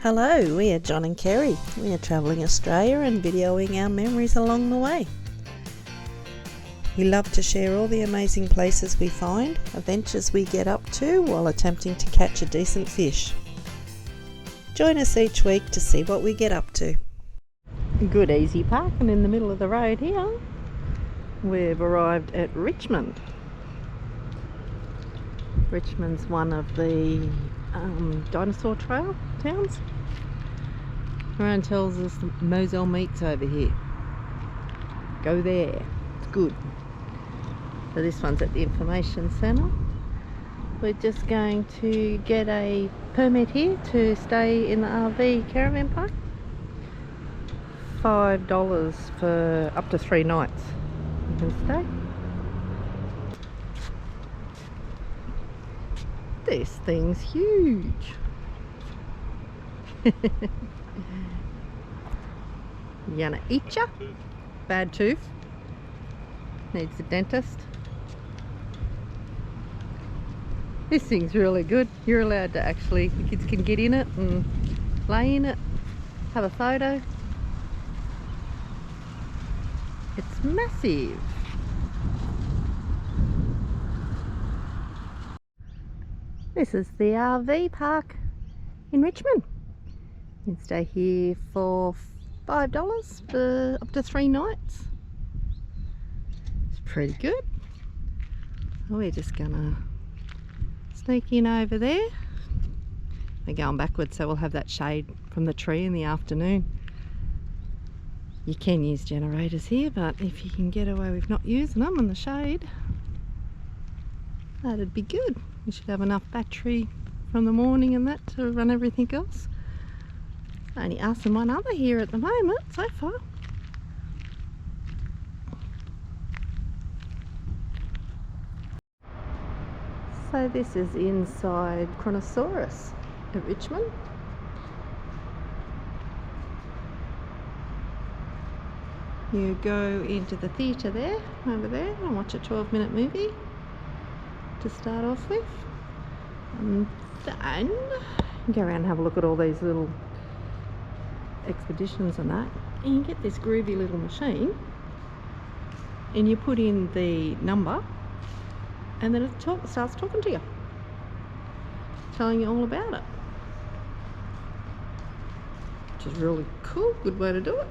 Hello, we are John and Kerry. We are travelling Australia and videoing our memories along the way. We love to share all the amazing places we find, adventures we get up to while attempting to catch a decent fish. Join us each week to see what we get up to. Good easy parking in the middle of the road here. We've arrived at Richmond. Richmond's one of the Dinosaur Trail towns. Around tells us Moselle meets over here. Go there, it's good. So this one's at the information centre. We're just going to get a permit here to stay in the RV caravan park. $5 for up to 3 nights you can stay. This thing's huge. You gonna eat ya? Bad tooth. Needs a dentist. This thing's really good. You're allowed to actually, the kids can get in it and lay in it, have a photo. It's massive. This is the RV park in Richmond. You can stay here for $5 for up to 3 nights. It's pretty good. We're just gonna sneak in over there. We're going backwards so we'll have that shade from the tree in the afternoon. You can use generators here, but if you can get away with not using them in the shade, that'd be good. You should have enough battery from the morning and that to run everything else. Only us and one other here at the moment so far. So this is inside Kronosaurus at Richmond. You go into the theatre there, over there, and watch a 12-minute movie to start off with, and then go around and have a look at all these little expeditions and that, and you get this groovy little machine and you put in the number and then it starts talking to you, telling you all about it, which is really cool. Good way to do it.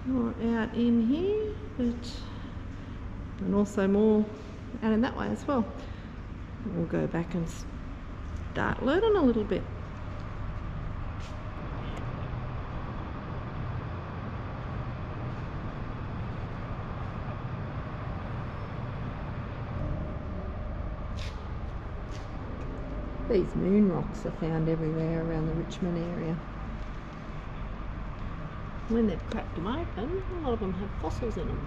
More out in here, and also more out in that way as well. We'll go back and start learning a little bit. These moon rocks are found everywhere around the Richmond area. When they've cracked them open, a lot of them have fossils in them.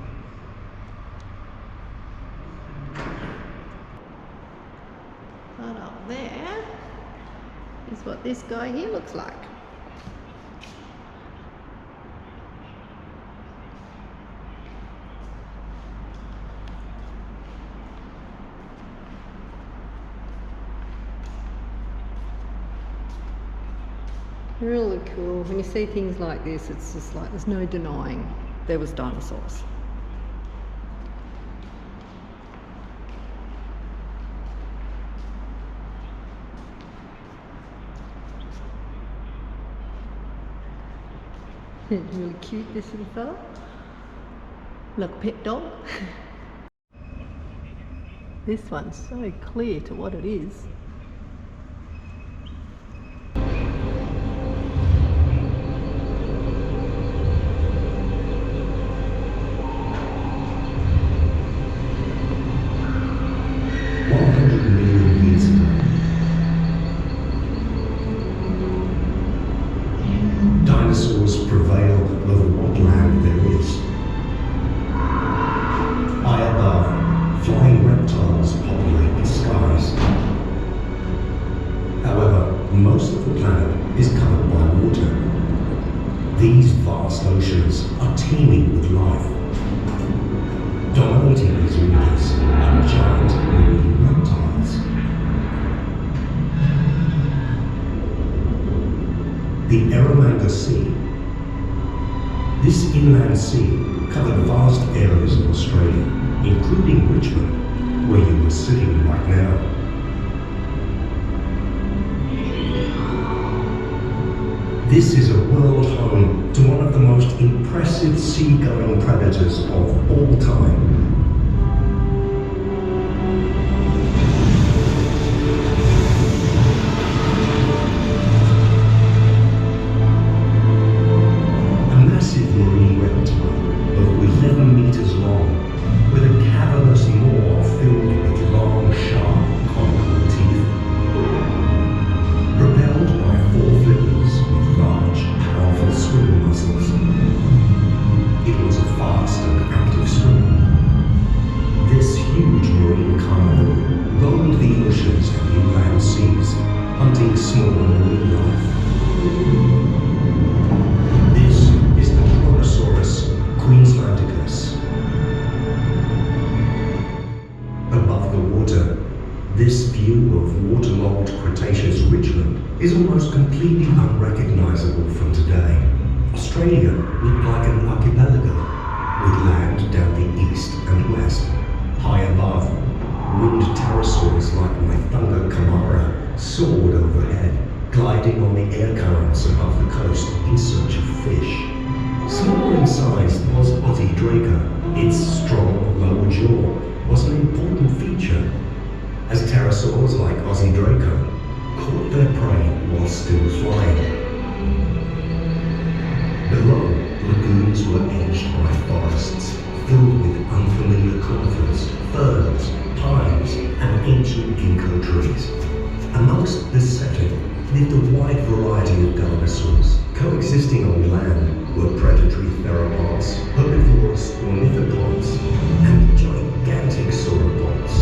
But up there is what this guy here looks like. Really cool. When you see things like this, it's just like there's no denying there was dinosaurs. It's really cute, this little fella. Like pet dog. This one's so clear to what it is. Dinosaurs prevail over what land there is. High above, flying reptiles populate the skies. However, most of the planet is covered by water. These vast oceans are teeming with life. Dominating these the sea. This inland sea covered vast areas of Australia, including Richmond, where you are sitting right now. This is a world home to one of the most impressive seagoing predators of all time. A massive marine reptile over 11 meters long, with a cavernous maw filled with long, sharp, conical teeth. Propelled by 4 flippers with large, powerful swimming muscles. It was a fast and active swimmer. This huge marine carnivore roamed the oceans and inland seas, hunting small marine life. This is the Kronosaurus Queenslandicus. Above the water, this view of waterlogged Cretaceous Richmond is almost completely unrecognizable from today. Australia looked like an archipelago, with land down the east and west. High above, winged pterosaurs like my Thunder Camara soared overhead, gliding on the air currents above the coast in search of fish. Smaller in size was Aussie Draco. Its strong lower jaw was an important feature, as pterosaurs like Aussie Draco caught their prey while still flying. Below, lagoons were edged by forests filled with unfamiliar conifers, ferns, pines, and ancient ginkgo trees. Amongst this setting lived a wide variety of dinosaurs. Coexisting on land were predatory theropods, herbivorous ornithopods, and gigantic sauropods.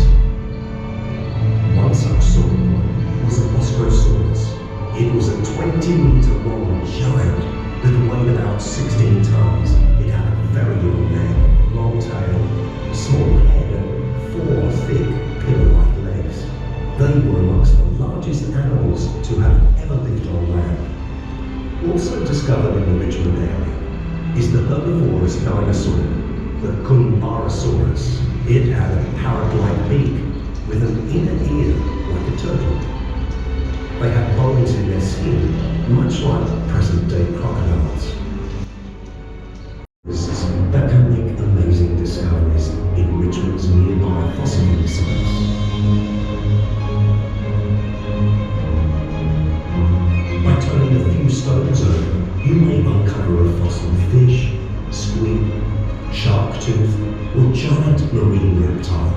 One such sauropod was a Boscosaurus. It was a 20-meter-long giant that weighed about 16 tons. It had a very long neck, long tail, small head, and 4 thick, pillar-like legs. They were amongst the largest animals to have ever lived on land. Also discovered in the Richmond area is the herbivorous dinosaur, the Kumbarasaurus. It had a parrot-like beak with an inner ear like a turtle. They had bones in their skin, much like present-day crocodiles. That can make amazing discoveries in Richmond's nearby fossil sites. By turning a few stones over, you may uncover a fossil fish, squid, shark tooth, or giant marine reptile.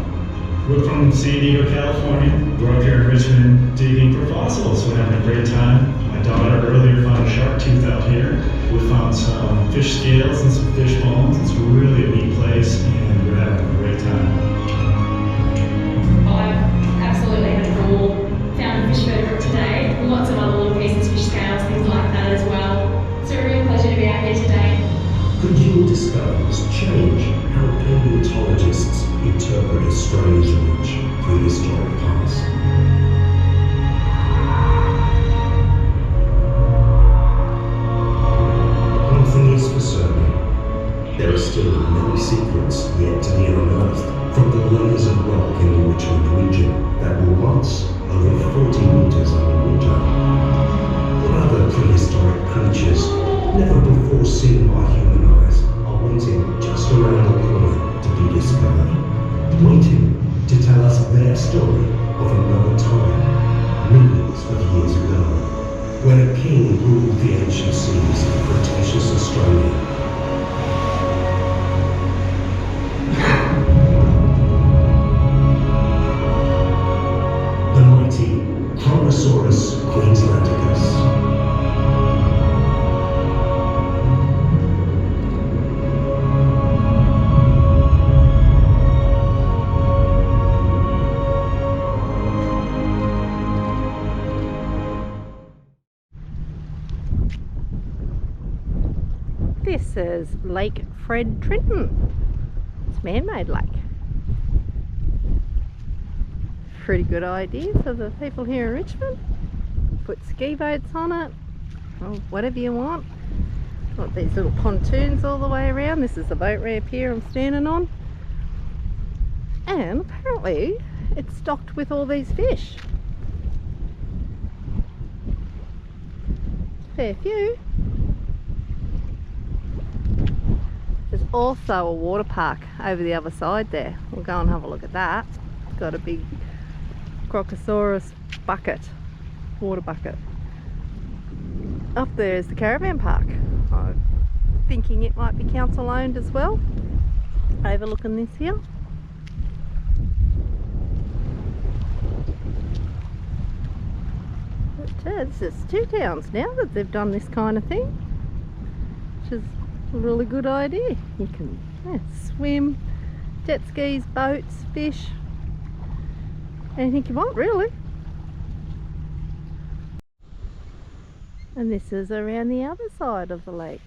We're from San Diego, California. We're up here in Richmond digging for fossils. We're having a great time. My daughter earlier found a shark tooth out here. We found some fish scales and some fish bones. It's really a neat place, and we're having a great time. I've absolutely had a ball. Found a fish vertebrate today. Lots of other little pieces, fish scales, things like that as well. It's a real pleasure to be out here today. Could your discoveries change how paleontologists interpret Australia's rich prehistoric past? One thing is for certain, there are still many secrets yet to be unearthed from the layers of rock in the Richmond region that were once over 40 meters underwater. What other prehistoric creatures, never before seen by human eyes, are waiting just around the corner to be discovered? Waiting to tell us their story of another time, millions of years ago, when a king ruled the ancient seas of Cretaceous Australia. The mighty Kronosaurus Queenslandicus. This is Lake Fred Tritton. It's a man-made lake. Pretty good idea for the people here in Richmond. Put ski boats on it, or whatever you want. Got these little pontoons all the way around. This is the boat ramp here I'm standing on. And apparently it's stocked with all these fish. Fair few. There's also a water park over the other side there. We'll go and have a look at that. It's got a big Kronosaurus bucket, water bucket. Up there is the caravan park. I'm thinking it might be council owned as well. Overlooking this here. This is 2 towns now that they've done this kind of thing, which is a really good idea. You can swim, jet skis, boats, fish, anything you want really. And this is around the other side of the lake.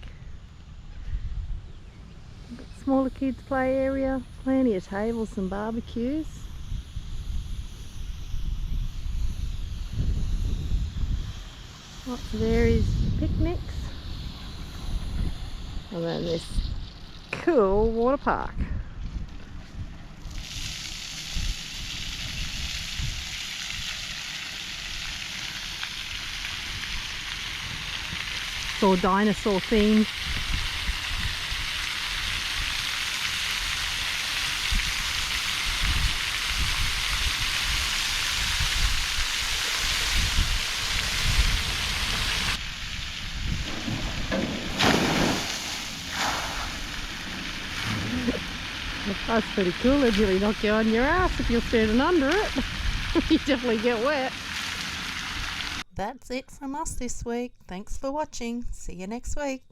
Got smaller kids play area, plenty of tables and barbecues. Lots of areas for picnics. And then this cool water park. It's all dinosaur themed. That's pretty cool. It'd really knock you on your ass if you're standing under it. You definitely get wet. That's it from us this week. Thanks for watching. See you next week.